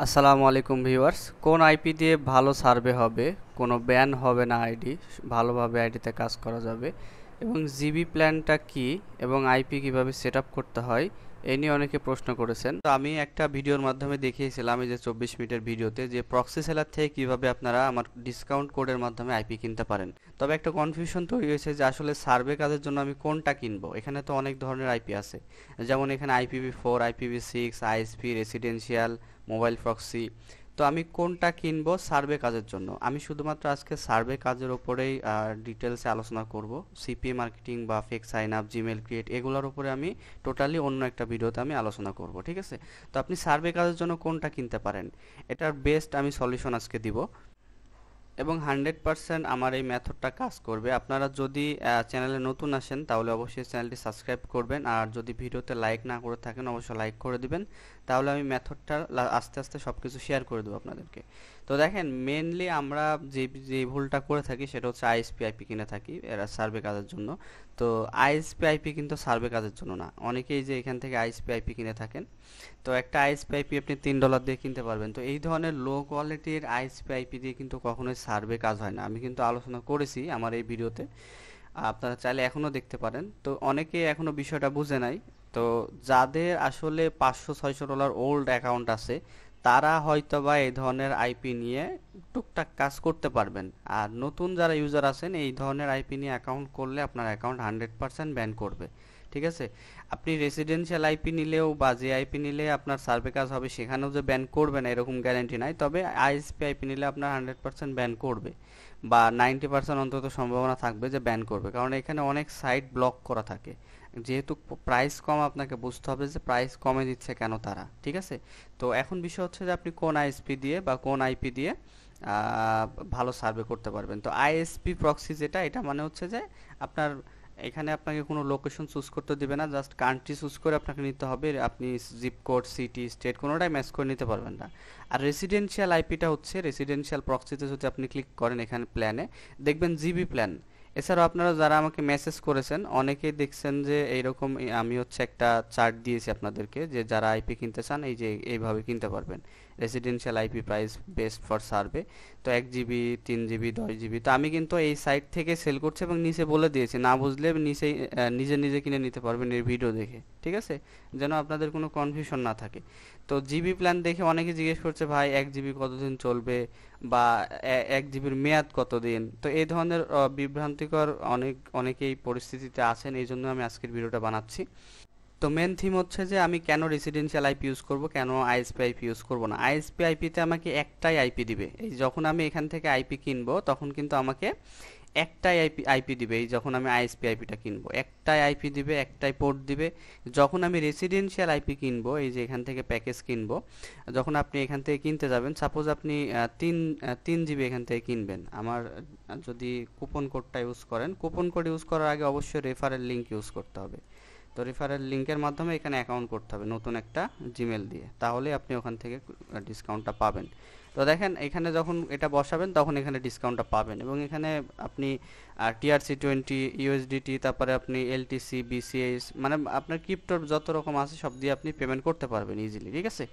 আসসালামু আলাইকুম ভিউয়ার্স। কোন আইপি দিয়ে ভালো সার্ভে হবে, কোনো ব্যান হবে না আইডি, ভালোভাবে আইডিতে কাজ করা যাবে, এবং জিবি প্ল্যানটা কি এবং আইপি কিভাবে সেট আপ করতে হয় এই নিয়ে অনেকে প্রশ্ন করেছেন। তো আমি একটা ভিডিওর মাধ্যমে দেখিয়েছিলাম এই যে 24 মিনিটের ভিডিওতে যে প্রক্সি সেলার থেকে কিভাবে আপনারা আমার ডিসকাউন্ট কোডের মাধ্যমে আইপি কিনতে পারেন। তবে একটা কনফিউশন তৈরি হয়েছে যে আসলে সার্ভে কাজের জন্য আমি কোনটা কিনবো। এখানে তো অনেক ধরনের আইপি আছে, যেমন এখানে IPv4, IPv6, ISP, residential, mobile proxy. তো আমি কোনটা কিনবো সার্ভে কাজের জন্য? আমি শুধুমাত্র আজকে সার্ভে কাজের উপরেই ডিটেলসে আলোচনা করব। সিপি মার্কেটিং বা fake sign up, Gmail create, এগুলোর উপরে আমি টোটালি অন্য একটা ভিডিওতে আমি আলোচনা করব, ঠিক আছে? তো আপনি সার্ভে কাজের জন্য কোনটা কিনতে পারেন, এটার বেস্ট আমি সলিউশন আজকে দিব এবং 100% আমার এই মেথডটা কাজ করবে। আপনারা যদি চ্যানেলে নতুন আসেন তাহলে অবশ্যই চ্যানেলটি সাবস্ক্রাইব করবেন, আর যদি ভিডিওতে লাইক না করে থাকেন অবশ্যই লাইক করে দিবেন। তাহলে আমি মেথডটা আস্তে আস্তে সব কিছু শেয়ার করে দেবো আপনাদেরকে। তো দেখেন, মেনলি আমরা যে যে ভুলটা করে থাকি সেটা হচ্ছে আইএসপি আইপি কিনে থাকি এরা সার্ভে কাজের জন্য। তো আইএসপি আইপি কিন্তু সার্ভে কাজের জন্য না। অনেকেই যে এখান থেকে আইএসপি আইপি কিনে থাকেন, তো একটা আইএসপি আইপি আপনি $3 দিয়ে কিনতে পারবেন। তো এই ধরনের লো কোয়ালিটির আইএসপি আইপি দিয়ে কিন্তু কখনোই সার্ভে কাজ হয় না। আমি কিন্তু আলোচনা করেছি আমার এই ভিডিওতে, আপনারা চাইলে এখনও দেখতে পারেন। তো অনেকে এখনও বিষয়টা বুঝে নাই। তো যাদের আসলে $500-600 ওল্ড অ্যাকাউন্ট আছে তারা হয়তোবা এই ধরনের আইপি নিয়ে টুকটাক কাজ করতে পারবেন। আর নতুন যারা ইউজার আছেন এই ধরনের আইপি নিয়ে অ্যাকাউন্ট করলে আপনার অ্যাকাউন্ট 100% ব্যান করবে, ঠিক আছে? আপনি রেসিডেন্সিয়াল আইপি নিলেও বা যে আইপি নিলে আপনার সার্ভে কাজ হবে সেখানেও যে ব্যান করবে না এরকম গ্যারান্টি নাই। তবে আইএসপি আইপি নিলে আপনার 100% ব্যান করবে, বা 90% অন্তত সম্ভাবনা থাকবে যে ব্যান করবে, কারণ এখানে অনেক সাইট ব্লক করা থাকে। যেহেতু প্রাইস কম, আপনাকে বুঝতে হবে যে প্রাইস কমে দিচ্ছে কেন তারা, ঠিক আছে? তো এখন বিষয় হচ্ছে যে আপনি কোন আইএসপি দিয়ে বা কোন আইপি দিয়ে ভালো সার্ভে করতে পারবেন। তো আইএসপি প্রক্সি যেটা, এটা মানে হচ্ছে যে আপনার এখানে আপনাকে কোনো লোকেশন চুজ করতে দিবে না, জাস্ট কান্ট্রি চুজ করে আপনাকে নিতে হবে। আপনি জিপ কোড, সিটি, স্টেট কোনোটাই ম্যাচ করে নিতে পারবেন না। আর রেসিডেন্সিয়াল আইপিটা হচ্ছে, রেসিডেন্সিয়াল প্রক্সিতে যদি আপনি ক্লিক করেন এখানে প্ল্যানে দেখবেন জিবি প্ল্যান। এছাড়াও আপনারা যারা আমাকে মেসেজ করেছেন অনেকেই দেখছেন যে এইরকম আমি হচ্ছে একটা চার্ট দিয়েছি আপনাদেরকে, যে যারা আইপি কিনতে চান এই যে এইভাবে কিনতে পারবেন। Residential IP price best for survey. তো 1 জিবি, 3 জিবি, 10 জিবি। তো আমি কিন্তু এই সাইট থেকে সেল করছি এবং নিচে বলে দিয়েছি, না বুঝলে নিচেই নিজে নিজে কিনে নিতে পারবেন এই ভিডিও দেখে, ঠিক আছে? যেন আপনাদের কোনো কনফিউশন না থাকে। তো জিবি প্ল্যান দেখে অনেকে জিজ্ঞেস করছে, ভাই 1 জিবি কতদিন চলবে, বা 1 জিবির মেয়াদ কতদিন? তো এই ধরনের বিভ্রান্তিকর অনেকেই পরিস্থিতিতে আছেন, এই জন্য আমি আজকের ভিডিওটা বানাচ্ছি। তো মেন থিম হচ্ছে যে আমি কেন রেসিডেন্সিয়াল আইপি ইউজ করব, কেন আইএসপি আইপি ইউজ করব না। আইএসপি আইপিতে আমাকে একটাই আইপি দিবে। এই যখন আমি এখান থেকে আইপি কিনবো তখন কিন্তু আমাকে একটাই আইপি আইপি দিবে। এই যখন আমি আইএসপি আইপিটা কিনবো একটাই আইপি দিবে, একটাই পোর্ট দিবে। যখন আমি রেসিডেন্সিয়াল আইপি কিনবো, এই যে এখান থেকে প্যাকেজ কিনবো, যখন আপনি এখান থেকে কিনতে যাবেন, সাপোজ আপনি 3 জিবি এখান থেকে কিনবেন, আমার যদি কুপন কোডটা ইউজ করেন, কুপন কোড ইউজ করার আগে অবশ্যই রেফারেল লিঙ্ক ইউজ করতে হবে। তো রেফারেল লিঙ্কের মাধ্যমে এখানে অ্যাকাউন্ট করতে হবে নতুন একটা জিমেল দিয়ে, তাহলে আপনি ওখান থেকে ডিসকাউন্টটা পাবেন। তো দেখেন এখানে যখন এটা বসাবেন তখন এখানে ডিসকাউন্টটা পাবেন, এবং এখানে আপনি TRC20, ইউএসডিটি, তারপরে আপনি এলটিসি, বিসিএস, মানে আপনার ক্রিপ্টোর যত রকম আছে সব দিয়ে আপনি পেমেন্ট করতে পারবেন ইজিলি, ঠিক আছে?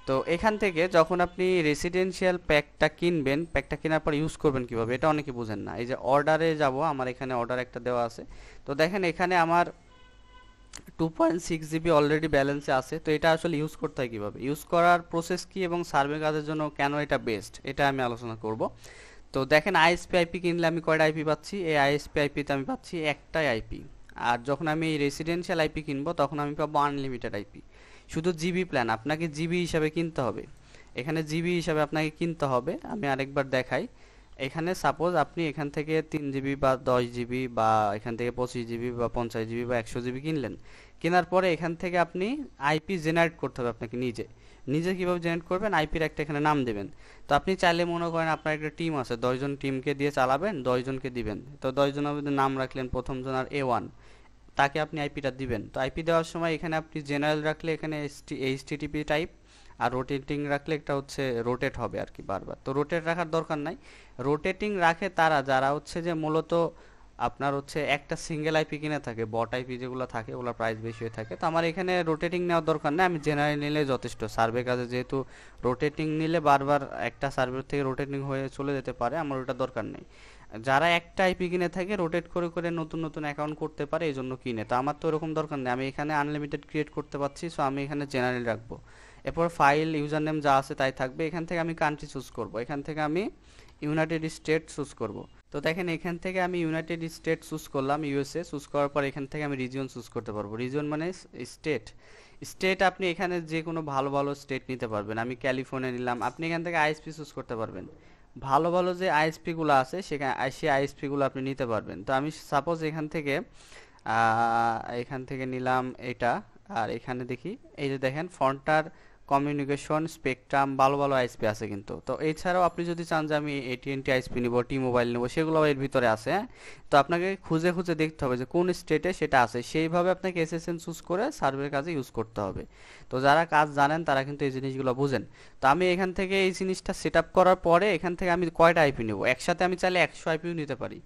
তো এখান থেকে যখন আপনি রেসিডেন্সিয়াল প্যাকটা কিনবেন, প্যাকটা কেনার পর ইউজ করবেন কিভাবে এটা অনেকে বুঝেন না। এই যে অর্ডারে যাব, আমার এখানে অর্ডার একটা দেওয়া আছে। তো দেখেন এখানে আমার 2.6 জিবি অলরেডি ব্যালেন্সে আছে। তো এটা আসলে ইউজ করতে হয় কীভাবে, ইউজ করার প্রসেস কি, এবং সার্ভে কাজের জন্য কেন এটা বেস্ট, এটা আমি আলোচনা করব। তো দেখেন আইএসপি আইপি কিনলে আমি কয়টা আইপি পাচ্ছি? এই আইএসপি আইপিতে আমি পাচ্ছি একটাই আইপি। আর যখন আমি এই রেসিডেন্সিয়াল আইপি কিনবো তখন আমি পাবো আনলিমিটেড আইপি। শুধু জিবি প্ল্যান, আপনাকে জিবি হিসাবে কিনতে হবে। এখানে জিবি হিসাবে আপনাকে কিনতে হবে। আমি আরেকবার দেখাই। এখানে সাপোজ আপনি এখান থেকে 3 জিবি বা 10 জিবি, বা এখান থেকে 25 জিবি বা 50 জিবি বা 100 জিবি কিনলেন। কেনার পরে এখান থেকে আপনি আইপি জেনারেট করতে হবে আপনাকে নিজে। নিজে কিভাবে জেনারেট করবেন, আইপির একটা এখানে নাম দেবেন। তো আপনি চাইলে মনে করেন আপনার একটা টিম আছে, 10 জন টিমকে দিয়ে চালাবেন, 10 জনকে দিবেন। তো 10 জনের মধ্যে নাম রাখলেন, প্রথম জন আর A1, তাকে আপনি আইপিটা দিবেন। তো আইপি দেওয়ার সময় এখানে আপনি জেনারেল রাখলে এখানে এইচটিটিপি টাইপ, আর রোটেটিং রাখলে একটা হচ্ছে রোটেট হবে আর কি বারবার। তো রোটেট রাখার দরকার নাই। রোটেটিং রাখে তারা যারা হচ্ছে যে মূলত আপনার হচ্ছে একটা সিঙ্গেল আইপি কিনে থাকে, বট আইপি যেগুলো থাকে ওগুলোর প্রাইস বেশি হয়ে থাকে। তো আমার এখানে রোটেটিং নেওয়ার দরকার নেই, আমি জেনারেল নিলে যথেষ্ট। সার্ভে কাজে যেহেতু রোটেটিং নিলে বারবার একটা সার্ভার থেকে রোটেটিং হয়ে চলে যেতে পারে, আমার ওটা দরকার নেই। যারা একটা আইপি কিনে থাকে রোটেট করে করে নতুন নতুন অ্যাকাউন্ট করতে পারে, এই জন্য কিনে। তো আমার তো এরকম দরকার নেই, আমি এখানে আনলিমিটেড ক্রিয়েট করতে পারছি, সো আমি এখানে জেনারেল রাখবো। এরপর ফাইল ইউজার নেম যা আছে তাই থাকবে। এখান থেকে আমি কান্ট্রি চুজ করব, এখান থেকে আমি ইউনাইটেড স্টেট চুজ করব। তো দেখেন এখান থেকে আমি ইউনাইটেড স্টেট চুজ করলাম, ইউএসএ চুজ করার পর এখান থেকে আমি রিজিয়ন চুজ করতে পারবো। রিজিয়ন মানে স্টেট। স্টেট আপনি এখানে যে কোনো ভালো ভালো স্টেট নিতে পারবেন, আমি ক্যালিফোর্নিয়া নিলাম। আপনি এখান থেকে আইএসপি চুজ করতে পারবেন, ভালো ভালো যে আইএসপি গুলো আছে সেখানে সেই আইএসপি গুলো আপনি নিতে পারবেন। তো আমি সাপোজ এখান থেকে নিলাম এটা। আর এখানে দেখি, এই যে দেখেন ফন্টার, কমিউনিকেশন, স্পেকট্রাম, ভালো ভালো আইএসপি আছে কিন্তু। তো এছাড়াও আপনি যদি চান যে আমি এটিএনটি আইএসপি নিব, টি মোবাইল নিব, সেগুলো এর ভিতরে আছে, হ্যাঁ। তো আপনাকে খুঁজে খুঁজে দেখতে হবে যে কোন স্টেটে সেটা আছে, সেইভাবে আপনাকে এসএসএন চুজ করে সার্ভের কাজে ইউজ করতে হবে। তো যারা কাজ জানেন তারা কিন্তু এই জিনিসগুলো বুঝেন। তো আমি এখান থেকে এই জিনিসটা সেট আপ করার পরে এখান থেকে আমি কয়টা আইপি নিব, একসাথে আমি চাইলে 100 আইপিও নিতে পারি।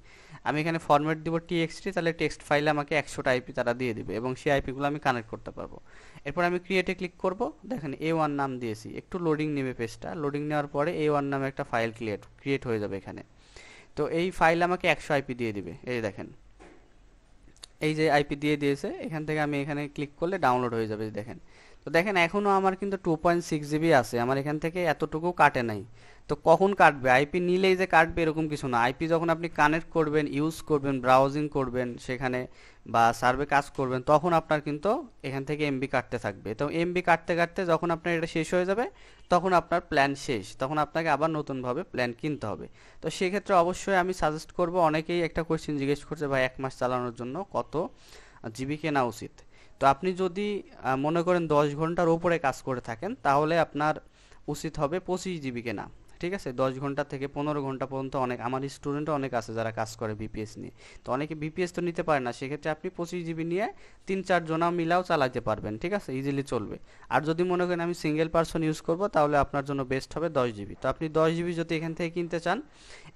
আমি এখানে ফরম্যাট দিব টিএক্সটি, তাহলে টেক্সট ফাইলে আমাকে 100টা আইপি তারা দিয়ে দিবে এবং সেই আইপিগুলো আমি কানেক্ট করতে পারবো। এরপর আমি ক্রিয়েটে ক্লিক করব, দেখেন A1 নাম দিয়েছি, একটু লোডিং নেবে পেজটা। লোডিং নেওয়ার পরে A1 নামে একটা ফাইল ক্রিয়েট হয়ে যাবে এখানে। তো এই ফাইল আমাকে 100 আইপি দিয়ে দিবে, এই দেখেন এই যে আইপি দিয়ে দিয়েছে। এখান থেকে আমি এখানে ক্লিক করলে ডাউনলোড হয়ে যাবে, দেখেন। তো দেখেন এখনও আমার কিন্তু 2.6 জিবি আছে, আমার এখান থেকে এতটুকু কাটে নাই। তো কখন কাটবে, আইপি নিলেই যে কাটবে এরকম কিছু না। আইপি যখন আপনি কানেক্ট করবেন, ইউজ করবেন, ব্রাউজিং করবেন সেখানে বা সার্ভে কাজ করবেন, তখন আপনার কিন্তু এখান থেকে এমবি কাটতে থাকবে। তো এমবি কাটতে কাটতে যখন আপনার এটা শেষ হয়ে যাবে, তখন আপনার প্ল্যান শেষ, তখন আপনাকে আবার নতুনভাবে প্ল্যান কিনতে হবে। তো সেক্ষেত্রে অবশ্যই আমি সাজেস্ট করব, অনেকেই একটা কোয়েশ্চেন জিজ্ঞেস করছে ভাই 1 মাস চালানোর জন্য কত জিবি কেনা উচিত। তো আপনি যদি মনে করেন 10 ঘন্টার উপরে কাজ করে থাকেন, তাহলে আপনার উচিত হবে 25 জিবি কেনা। ঠিক আছে, 10 ঘন্টা থেকে 15 ঘন্টা পর্যন্ত অনেক, আমার স্টুডেন্ট অনেক আছে যারা কাজ করে বিপিএস নিয়ে। তো অনেকে বিপিএস তো নিতে পারে না, সেক্ষেত্রে আপনি 25 জিবি নিয়ে 3-4 জনা মিলাও চালাতে পারবেন, ঠিক আছে, ইজিলি চলবে। আর যদি মনে করেন আমি সিঙ্গেল পারসন ইউজ করব, তাহলে আপনার জন্য বেস্ট হবে 10 জিবি। তো আপনি 10 জিবি যদি এখান থেকে কিনতে চান,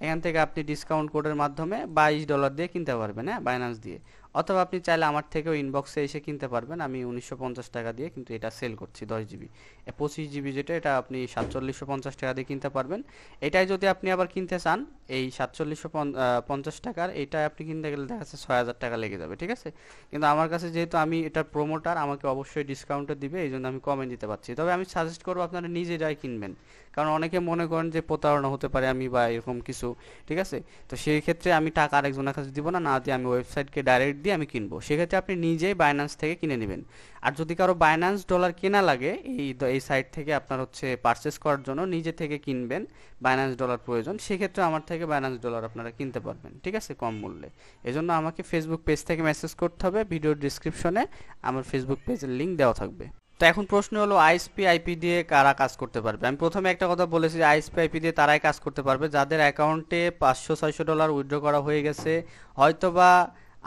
এখান থেকে আপনি ডিসকাউন্ট কোডের মাধ্যমে $22 দিয়ে কিনতে পারবেন, হ্যাঁ, বাইন্যান্স দিয়ে। অথবা আপনি চাইলে আমার থেকেও ইনবক্সে এসে কিনতে পারবেন, আমি 1950 টাকা দিয়ে কিন্তু এটা সেল করছি 10 জিবি। 25 জিবি যেটা, এটা আপনি 4750 টাকা দিয়ে কিনতে পারবেন। এটাই যদি আপনি আবার কিনতে চান, এই 4750 টাকার এটা আপনি কিনতে গেলে দেখা যাচ্ছে 6000 টাকা লেগে যাবে, ঠিক আছে। কিন্তু আমার কাছে যেহেতু আমি এটার প্রোমোটার, আমাকে অবশ্যই ডিসকাউন্টে দিবে, এই জন্য আমি কমে দিতে পারছি। তবে আমি সাজেস্ট করবো আপনারা নিজেরাই কিনবেন, কারণ অনেকে মনে করেন যে প্রতারণা হতে পারে আমি বা এরকম কিছু, ঠিক আছে। তো সেই ক্ষেত্রে আমি টাকা আরেকজনের কাছে দিব না, না দিয়ে আমি ওয়েবসাইটকে ডাইরেক্ট দিয়ে আমি কিনবো। সেক্ষেত্রে আপনি নিজেই বাইন্যান্স থেকে কিনে নেবেন। আর যদি কারো বাইন্যান্স ডলার কেনা লাগে, এই সাইট থেকে আপনার হচ্ছে পারচেস করার জন্য নিজে থেকে কিনবেন, বাইন্যান্স ডলার প্রয়োজন, সেক্ষেত্রে আমার থেকে বাইন্যান্স ডলার আপনারা কিনতে পারবেন, ঠিক আছে, কম মূল্যে। এজন্য আমাকে ফেসবুক পেজ থেকে মেসেজ করতে হবে, ভিডিওর ডিসক্রিপশনে আমার ফেসবুক পেজের লিঙ্ক দেওয়া থাকবে। তো এখন প্রশ্ন হলো আইএসপি আইপি দিয়ে কারা কাজ করতে পারবে। আমি প্রথমে একটা কথা বলেছি যে আইএসপি আইপি দিয়ে তারাই কাজ করতে পারবে যাদের অ্যাকাউন্টে $500-600 উইথড্র করা হয়ে গেছে। হয়তোবা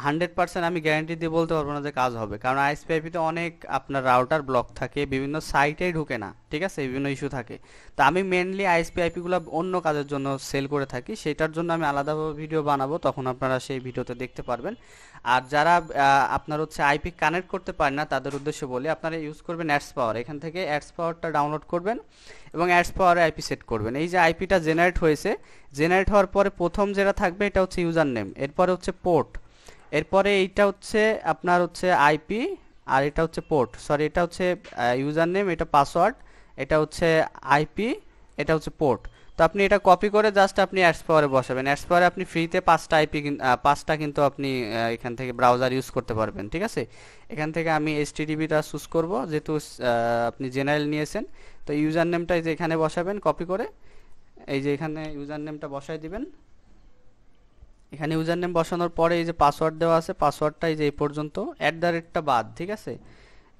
100% আমি গ্যারান্টি দিয়ে বলতে পারবো না যে কাজ হবে, কারণ আইএসপি আইপিতে অনেক আপনার রাউটার ব্লক থাকে, বিভিন্ন সাইটেই ঢুকে না, ঠিক আছে, বিভিন্ন ইস্যু থাকে। তো আমি মেনলি আইএসপি আইপিগুলো অন্য কাজের জন্য সেল করে থাকি, সেটার জন্য আমি আলাদাভাবে ভিডিও বানাবো, তখন আপনারা সেই ভিডিওতে দেখতে পারবেন। আর যারা আপনার হচ্ছে আইপি কানেক্ট করতে পারেন না, তাদের উদ্দেশ্যে বলি, আপনারা ইউজ করবেন অ্যাডস পাওয়ার। এখান থেকে অ্যাডস পাওয়ারটা ডাউনলোড করবেন এবং অ্যাডস পাওয়ারে আইপি সেট করবেন। এই যে আইপিটা জেনারেট হয়েছে, জেনারেট হওয়ার পরে প্রথম যেটা থাকবে এটা হচ্ছে ইউজার নেম, এরপরে হচ্ছে পোর্ট, এরপরে এইটা হচ্ছে আপনার হচ্ছে আইপি, আর এটা হচ্ছে পোর্ট, সরি এটা হচ্ছে ইউজার নেম, এটা পাসওয়ার্ড, এটা হচ্ছে আইপি, এটা হচ্ছে পোর্ট। তো আপনি এটা কপি করে জাস্ট আপনি অ্যাডস পাওয়ারে বসাবেন। অ্যাডস পাওয়ারে আপনি ফ্রিতে 5টা আইপি, 5টা কিন্তু আপনি এখান থেকে ব্রাউজার ইউজ করতে পারবেন, ঠিক আছে। এখান থেকে আমি এইচটিটিপিটা চুজ করব, যেহেতু আপনি জেনারেল নিয়েছেন। তো ইউজার নেমটা এই যে এখানে বসাবেন কপি করে, এই যে এখানে ইউজার নেমটা বসাই দিবেন। এখানে ইউজার নেম বসানোর পরে এই যে পাসওয়ার্ড দেওয়া আছে, পাসওয়ার্ডটা এই যে এই পর্যন্ত, @ বাদ, ঠিক আছে।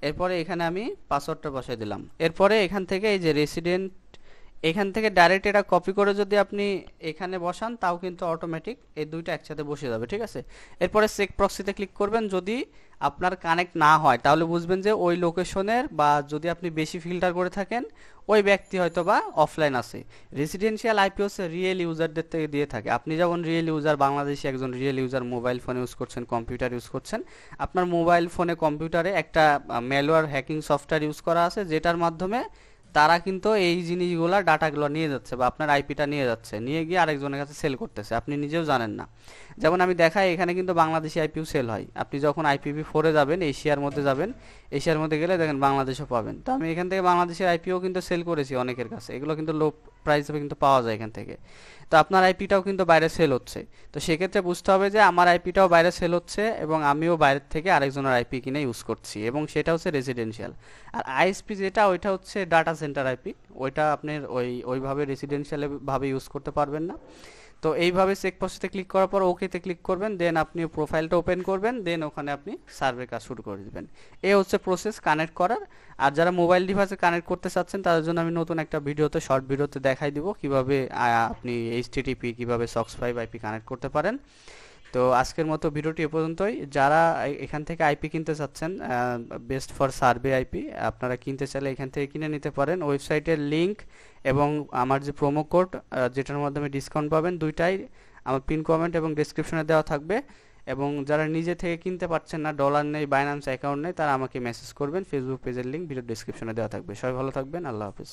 এরপরে এখানে আমি পাসওয়ার্ডটা বসাই দিলাম। এরপরে এখান থেকে এই যে রেসিডেন্ট, এখান থেকে ডাইরেক্ট এটা কপি করে যদি আপনি এখানে বসান, তাও কিন্তু অটোমেটিক এই দুইটা একসাথে বসে যাবে, ঠিক আছে। এরপরে চেক প্রক্সিতে ক্লিক করবেন, যদি আপনার কানেক্ট না হয় তাহলে বুঝবেন যে ওই লোকেশনের, বা যদি আপনি বেশি ফিল্টার করে থাকেন ওই ব্যক্তি হয়তো বা অফলাইন আছে। রেসিডেন্সিয়াল আইপি হচ্ছে রিয়েল ইউজারদের থেকে দিয়ে থাকে। আপনি যেমন রিয়েল ইউজার, বাংলাদেশি একজন real user, mobile phone use করছেন, কম্পিউটার ইউজ করছেন, আপনার মোবাইল ফোনে কম্পিউটারে একটা ম্যালওয়্যার হ্যাকিং সফটওয়্যার ইউজ করা আছে, যেটার মাধ্যমে তারা কিন্তু এই জিনিসগুলো, ডাটাগুলো নিয়ে যাচ্ছে, বা আপনার আইপিটা নিয়ে যাচ্ছে, নিয়ে গিয়ে আরেকজনের কাছে সেল করতেছে, আপনি নিজেও জানেন না। যেমন আমি দেখাই, এখানে কিন্তু বাংলাদেশি আইপিও সেল হয়। আপনি যখন IPv4 যাবেন, এশিয়ার মধ্যে যাবেন, এশিয়ার মধ্যে গেলে দেখেন বাংলাদেশও পাবেন। তো আমি এখান থেকে বাংলাদেশের আইপিও কিন্তু সেল করেছি অনেকের কাছে, এগুলো কিন্তু লো প্রাইসে কিন্তু পাওয়া যায় এখান থেকে। তো আপনার আইপিটাও কিন্তু বাইরে সেল হচ্ছে। তো সেক্ষেত্রে বুঝতে হবে যে আমার আইপিটাও বাইরে সেল হচ্ছে এবং আমিও বাইরের থেকে আরেকজনের আইপি কিনে ইউজ করছি, এবং সেটা হচ্ছে রেসিডেন্সিয়াল। আর আইএসপি যেটা, ওইটা হচ্ছে ডাটা সেন্টার আইপি, ওইটা আপনার ওইভাবে রেসিডেন্সিয়াল ভাবে ইউজ করতে পারবেন না। তো এইভাবে চেকবক্সে ক্লিক করার পর ওকেতে ক্লিক করবেন, দেন আপনি প্রোফাইলটা ওপেন করবেন, দেন ওখানে আপনি সার্ভে কাজ শুরু করে দিবেন। এই হচ্ছে প্রসেস কানেক্ট করার। আর যারা মোবাইল ডিভাইসে কানেক্ট করতে চাচ্ছেন তাদের জন্য আমি নতুন একটা ভিডিওতে, শর্ট ভিডিওতে দেখাই দিব কিভাবে আপনি এইচটিটিপি, কিভাবে সক্স 5 আইপি কানেক্ট করতে পারেন। তো আজকের মতো ভিডিওটি এ পর্যন্তই। যারা এখান থেকে আইপি কিনতে চাচ্ছেন, বেস্ট ফর সার্ভে আইপি, আপনারা কিনতে চাইলে এখান থেকে কিনে নিতে পারেন। ওয়েবসাইটের লিংক এবং আমার যে প্রোমো কোড, যেটার মাধ্যমে ডিসকাউন্ট পাবেন, দুইটাই আমার পিন কমেন্ট এবং ডেসক্রিপশনে দেওয়া থাকবে। এবং যারা নিজে থেকে কিনতে পারছেন না, ডলার নেই, বাইন্যান্স অ্যাকাউন্ট নেই, তারা আমাকে মেসেজ করবেন। ফেসবুক পেজের লিংক ভিডিও ডেসক্রিপশনে দেওয়া থাকবে। সবাই ভালো থাকবেন, আল্লাহ হাফিজ।